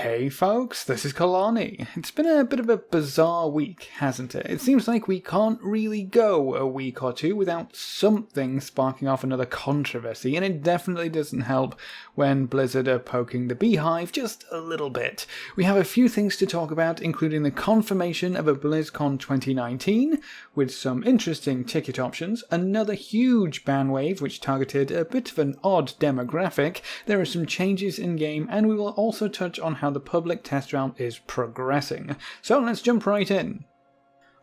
Hey folks, this is Kelani. It's been a bit of a bizarre week, hasn't it? It seems like we can't really go a week or two without something sparking off another controversy, and it definitely doesn't help when Blizzard are poking the beehive just a little bit. We have a few things to talk about, including the confirmation of a BlizzCon 2019, with some interesting ticket options, another huge ban wave which targeted a bit of an odd demographic, there are some changes in-game, and we will also touch on how the public test round is progressing. So let's jump right in.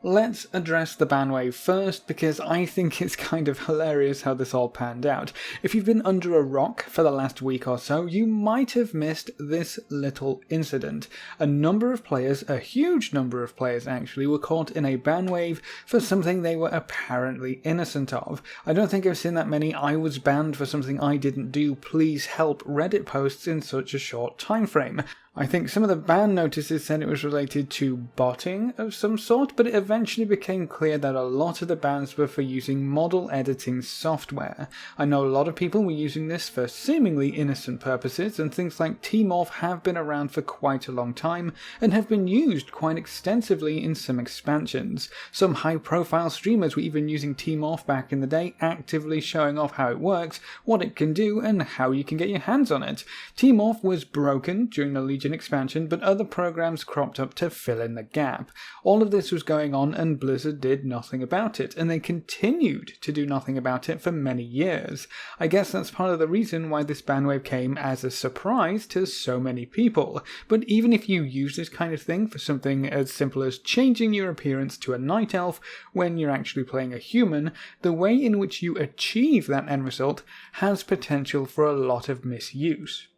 Let's address the ban wave first, because I think it's kind of hilarious how this all panned out. If you've been under a rock for the last week or so, you might have missed this little incident. A number of players, a huge number of players actually, were caught in a ban wave for something they were apparently innocent of. I don't think I've seen that many "I was banned for something I didn't do, please help" Reddit posts in such a short time frame. I think some of the ban notices said it was related to botting of some sort, but it eventually became clear that a lot of the bans were for using model editing software. I know a lot of people were using this for seemingly innocent purposes, and things like T-Morph have been around for quite a long time and have been used quite extensively in some expansions. Some high-profile streamers were even using T-Morph back in the day, actively showing off how it works, what it can do, and how you can get your hands on it. T-Morph was broken during the Legion expansion, but other programs cropped up to fill in the gap. All of this was going on and Blizzard did nothing about it, and they continued to do nothing about it for many years. I guess that's part of the reason why this ban wave came as a surprise to so many people. But even if you use this kind of thing for something as simple as changing your appearance to a night elf when you're actually playing a human, the way in which you achieve that end result has potential for a lot of misuse.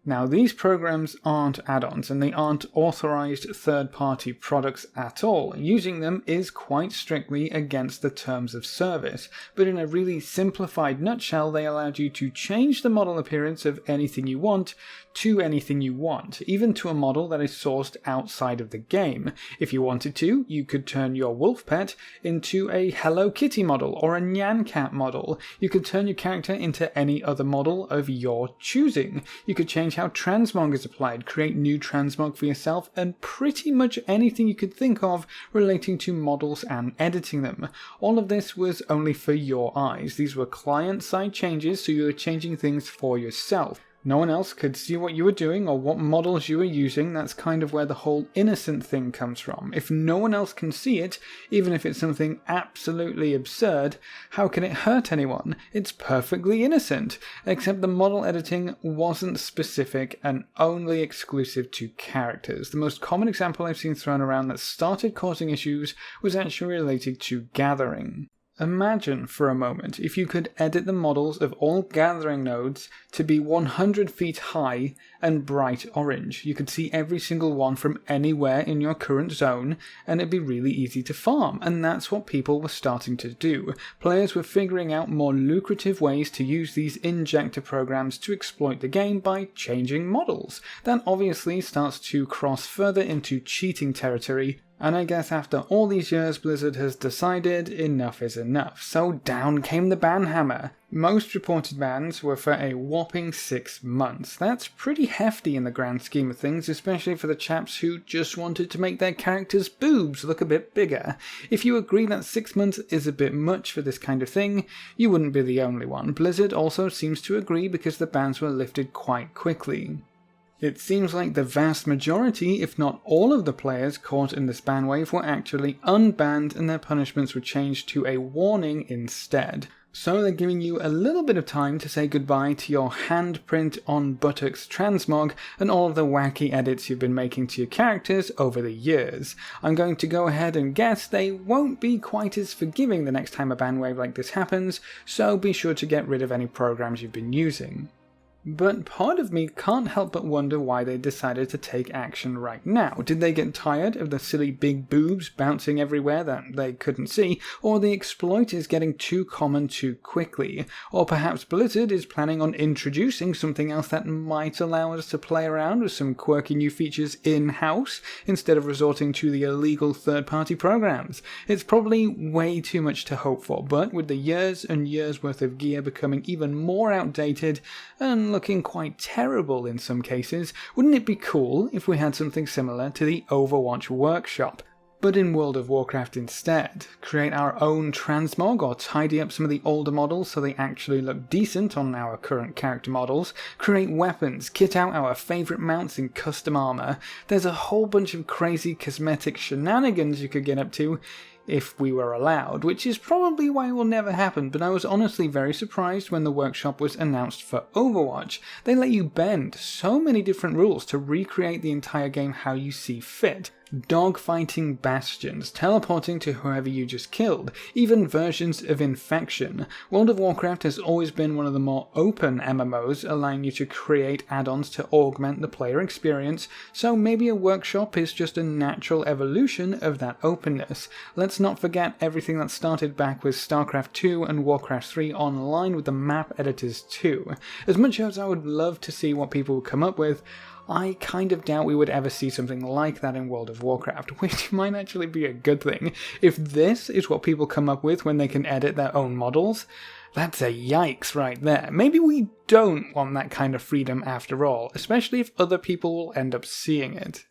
Now, these programs aren't add-ons, and they aren't authorized third-party products at all. Using them is quite strictly against the terms of service, but in a really simplified nutshell, they allowed you to change the model appearance of anything you want to anything you want, even to a model that is sourced outside of the game. If you wanted to, you could turn your wolf pet into a Hello Kitty model or a Nyan Cat model. You could turn your character into any other model of your choosing. You could change how transmog is applied, create new transmog for yourself, and pretty much anything you could think of relating to models and editing them. All of this was only for your eyes. These were client-side changes, so you were changing things for yourself. No one else could see what you were doing or what models you were using. That's kind of where the whole innocent thing comes from. If no one else can see it, even if it's something absolutely absurd, how can it hurt anyone? It's perfectly innocent, except the model editing wasn't specific and only exclusive to characters. The most common example I've seen thrown around that started causing issues was actually related to gathering. Imagine for a moment if you could edit the models of all gathering nodes to be 100 feet high and bright orange. You could see every single one from anywhere in your current zone, and it'd be really easy to farm, and that's what people were starting to do. Players were figuring out more lucrative ways to use these injector programs to exploit the game by changing models. That obviously starts to cross further into cheating territory, and I guess after all these years, Blizzard has decided enough is enough, so down came the ban hammer. Most reported bans were for a whopping 6 months. That's pretty hefty in the grand scheme of things, especially for the chaps who just wanted to make their characters' boobs look a bit bigger. If you agree that 6 months is a bit much for this kind of thing, you wouldn't be the only one. Blizzard also seems to agree because the bans were lifted quite quickly. It seems like the vast majority, if not all of the players caught in this ban wave were actually unbanned, and their punishments were changed to a warning instead. So they're giving you a little bit of time to say goodbye to your handprint on buttocks transmog and all of the wacky edits you've been making to your characters over the years. I'm going to go ahead and guess they won't be quite as forgiving the next time a ban wave like this happens, so be sure to get rid of any programs you've been using. But part of me can't help but wonder why they decided to take action right now. Did they get tired of the silly big boobs bouncing everywhere that they couldn't see, or the exploit is getting too common too quickly? Or perhaps Blizzard is planning on introducing something else that might allow us to play around with some quirky new features in-house, instead of resorting to the illegal third-party programs. It's probably way too much to hope for, but with the years and years worth of gear becoming even more outdated and looking quite terrible in some cases, wouldn't it be cool if we had something similar to the Overwatch workshop? But in World of Warcraft instead, create our own transmog or tidy up some of the older models so they actually look decent on our current character models, create weapons, kit out our favourite mounts in custom armour. There's a whole bunch of crazy cosmetic shenanigans you could get up to if we were allowed, which is probably why it will never happen, but I was honestly very surprised when the workshop was announced for Overwatch. They let you bend so many different rules to recreate the entire game how you see fit. Dogfighting bastions, teleporting to whoever you just killed, even versions of infection. World of Warcraft has always been one of the more open MMOs, allowing you to create add-ons to augment the player experience, so maybe a workshop is just a natural evolution of that openness. Let's not forget everything that started back with StarCraft 2 and Warcraft 3 online with the map editors too. As much as I would love to see what people would come up with, I kind of doubt we would ever see something like that in World of Warcraft, which might actually be a good thing. If this is what people come up with when they can edit their own models, that's a yikes right there. Maybe we don't want that kind of freedom after all, especially if other people will end up seeing it.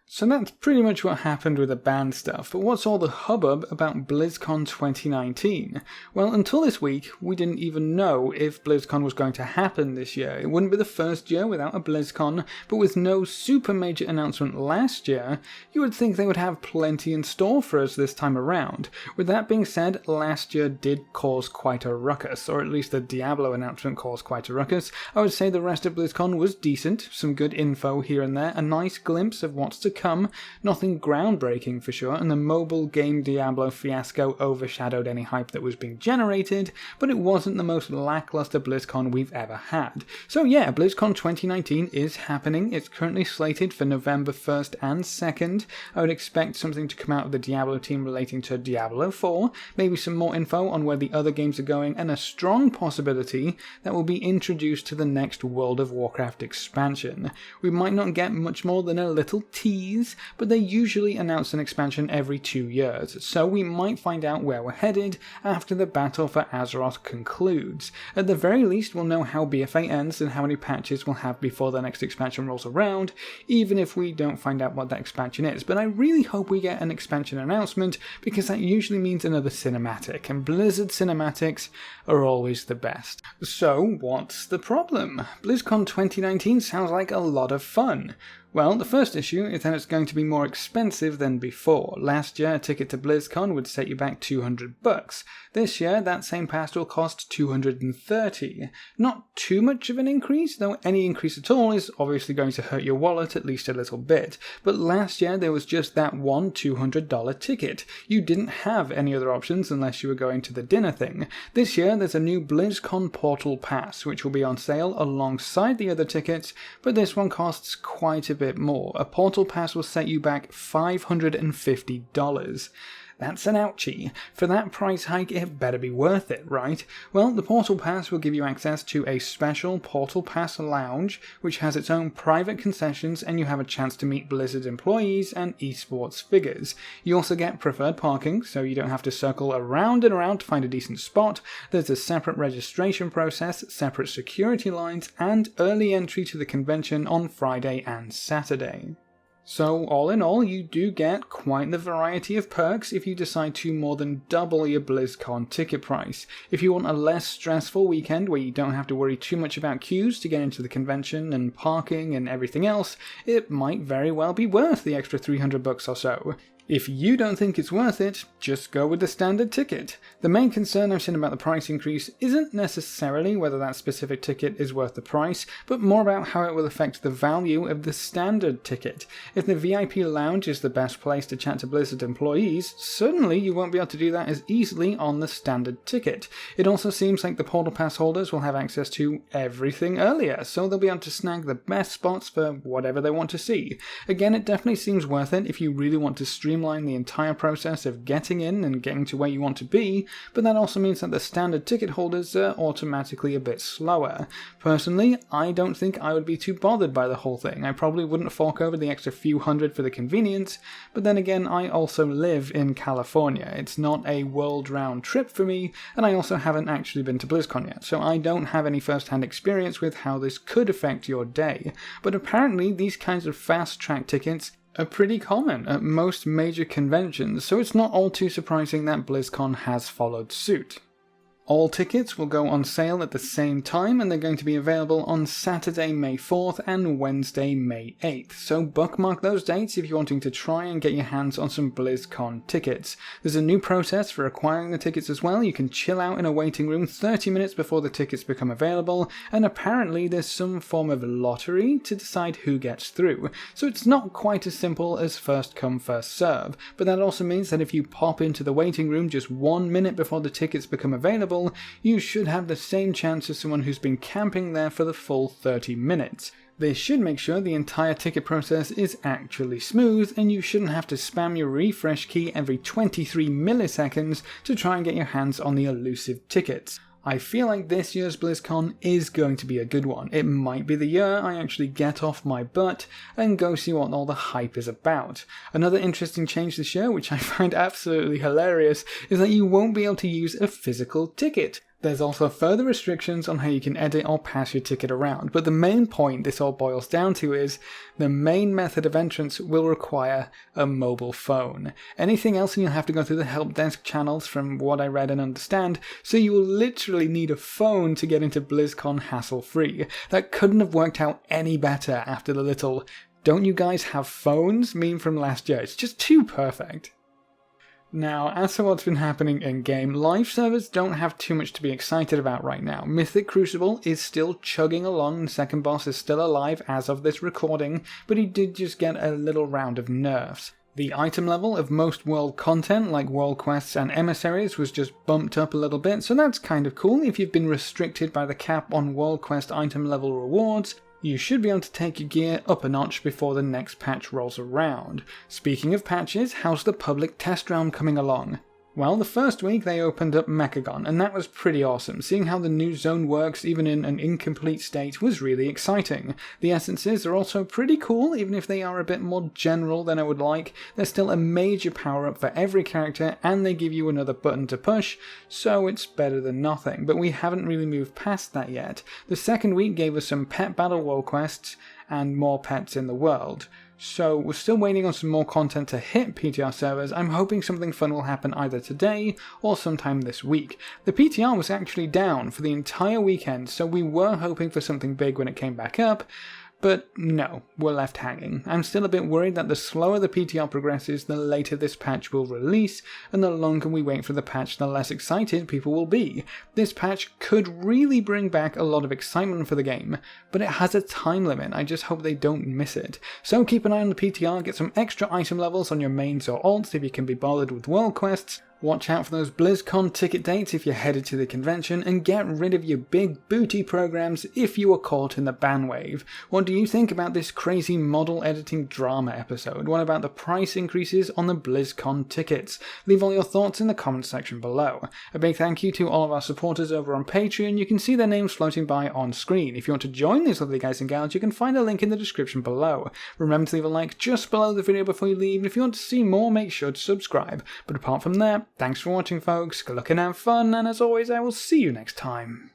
So that's pretty much what happened with the band stuff, but what's all the hubbub about BlizzCon 2019? Well, until this week, we didn't even know if BlizzCon was going to happen this year. It wouldn't be the first year without a BlizzCon, but with no super major announcement last year, you would think they would have plenty in store for us this time around. With that being said, last year did cause quite a ruckus, or at least the Diablo announcement caused quite a ruckus. I would say the rest of BlizzCon was decent, some good info here and there, a nice glimpse of what's to come, nothing groundbreaking for sure, and the mobile game Diablo fiasco overshadowed any hype that was being generated, but it wasn't the most lackluster BlizzCon we've ever had. So yeah, BlizzCon 2019 is happening. It's currently slated for November 1st and 2nd. I would expect something to come out of the Diablo team relating to Diablo 4, maybe some more info on where the other games are going, and a strong possibility that will be introduced to the next World of Warcraft expansion. We might not get much more than a little tease, but they usually announce an expansion every 2 years, so we might find out where we're headed after the battle for Azeroth concludes. At the very least, we'll know how BFA ends and how many patches we'll have before the next expansion rolls around, even if we don't find out what that expansion is. But I really hope we get an expansion announcement, because that usually means another cinematic, and Blizzard cinematics are always the best. So what's the problem? BlizzCon 2019 sounds like a lot of fun. Well, the first issue is that it's going to be more expensive than before. Last year, a ticket to BlizzCon would set you back $200. This year, that same pass will cost $230. Not too much of an increase, though any increase at all is obviously going to hurt your wallet at least a little bit. But last year, there was just that one $200 ticket. You didn't have any other options unless you were going to the dinner thing. This year, there's a new BlizzCon Portal Pass, which will be on sale alongside the other tickets, but this one costs quite a bit more. A Portal Pass will set you back $550. That's an ouchie. For that price hike, it better be worth it, right? Well, the Portal Pass will give you access to a special Portal Pass lounge, which has its own private concessions, and you have a chance to meet Blizzard employees and esports figures. You also get preferred parking, so you don't have to circle around and around to find a decent spot. There's a separate registration process, separate security lines, and early entry to the convention on Friday and Saturday. So all in all, you do get quite the variety of perks if you decide to more than double your BlizzCon ticket price. If you want a less stressful weekend where you don't have to worry too much about queues to get into the convention and parking and everything else, it might very well be worth the extra $300 or so. If you don't think it's worth it, just go with the standard ticket. The main concern I've seen about the price increase isn't necessarily whether that specific ticket is worth the price, but more about how it will affect the value of the standard ticket. If the VIP lounge is the best place to chat to Blizzard employees, certainly you won't be able to do that as easily on the standard ticket. It also seems like the Portal Pass holders will have access to everything earlier, so they'll be able to snag the best spots for whatever they want to see. Again, it definitely seems worth it if you really want to stream streamline the entire process of getting in and getting to where you want to be, but that also means that the standard ticket holders are automatically a bit slower. Personally, I don't think I would be too bothered by the whole thing. I probably wouldn't fork over the extra few hundred for the convenience, but then again, I also live in California. It's not a world-round trip for me, and I also haven't actually been to BlizzCon yet, so I don't have any first-hand experience with how this could affect your day. But apparently, these kinds of fast-track tickets are pretty common at most major conventions, so it's not all too surprising that BlizzCon has followed suit. All tickets will go on sale at the same time, and they're going to be available on Saturday, May 4th and Wednesday, May 8th. So bookmark those dates if you're wanting to try and get your hands on some BlizzCon tickets. There's a new process for acquiring the tickets as well. You can chill out in a waiting room 30 minutes before the tickets become available, and apparently there's some form of lottery to decide who gets through. So it's not quite as simple as first come, first serve, but that also means that if you pop into the waiting room just 1 minute before the tickets become available, you should have the same chance as someone who's been camping there for the full 30 minutes. This should make sure the entire ticket process is actually smooth, and you shouldn't have to spam your refresh key every 23 milliseconds to try and get your hands on the elusive tickets. I feel like this year's BlizzCon is going to be a good one. It might be the year I actually get off my butt and go see what all the hype is about. Another interesting change this year, which I find absolutely hilarious, is that you won't be able to use a physical ticket. There's also further restrictions on how you can edit or pass your ticket around, but the main point this all boils down to is the main method of entrance will require a mobile phone. Anything else and you'll have to go through the help desk channels from what I read and understand, so you will literally need a phone to get into BlizzCon hassle-free. That couldn't have worked out any better after the little "don't you guys have phones" meme from last year. It's just too perfect. Now, as for what's been happening in-game, live servers don't have too much to be excited about right now. Mythic Crucible is still chugging along, and Second Boss is still alive as of this recording, but he did just get a little round of nerfs. The item level of most world content, like world quests and emissaries, was just bumped up a little bit, so that's kind of cool. If you've been restricted by the cap on world quest item level rewards, you should be able to take your gear up a notch before the next patch rolls around. Speaking of patches, how's the public test realm coming along? Well, the first week they opened up Mechagon, and that was pretty awesome. Seeing how the new zone works even in an incomplete state was really exciting. The essences are also pretty cool, even if they are a bit more general than I would like. They're still a major power-up for every character, and they give you another button to push, so it's better than nothing. But we haven't really moved past that yet. The second week gave us some pet battle world quests, and more pets in the world. So we're still waiting on some more content to hit PTR servers. I'm hoping something fun will happen either today or sometime this week. The PTR was actually down for the entire weekend, so we were hoping for something big when it came back up, but no, we're left hanging. I'm still a bit worried that the slower the PTR progresses, the later this patch will release, and the longer we wait for the patch, the less excited people will be. This patch could really bring back a lot of excitement for the game, but it has a time limit. I just hope they don't miss it. So keep an eye on the PTR, get some extra item levels on your mains or alts if you can be bothered with world quests. Watch out for those BlizzCon ticket dates if you're headed to the convention, and get rid of your big booty programs if you were caught in the ban wave. What do you think about this crazy model editing drama episode? What about the price increases on the BlizzCon tickets? Leave all your thoughts in the comments section below. A big thank you to all of our supporters over on Patreon. You can see their names floating by on screen. If you want to join these lovely guys and gals, you can find a link in the description below. Remember to leave a like just below the video before you leave, and if you want to see more, make sure to subscribe. But apart from that, thanks for watching, folks. Good luck and have fun, and as always, I will see you next time.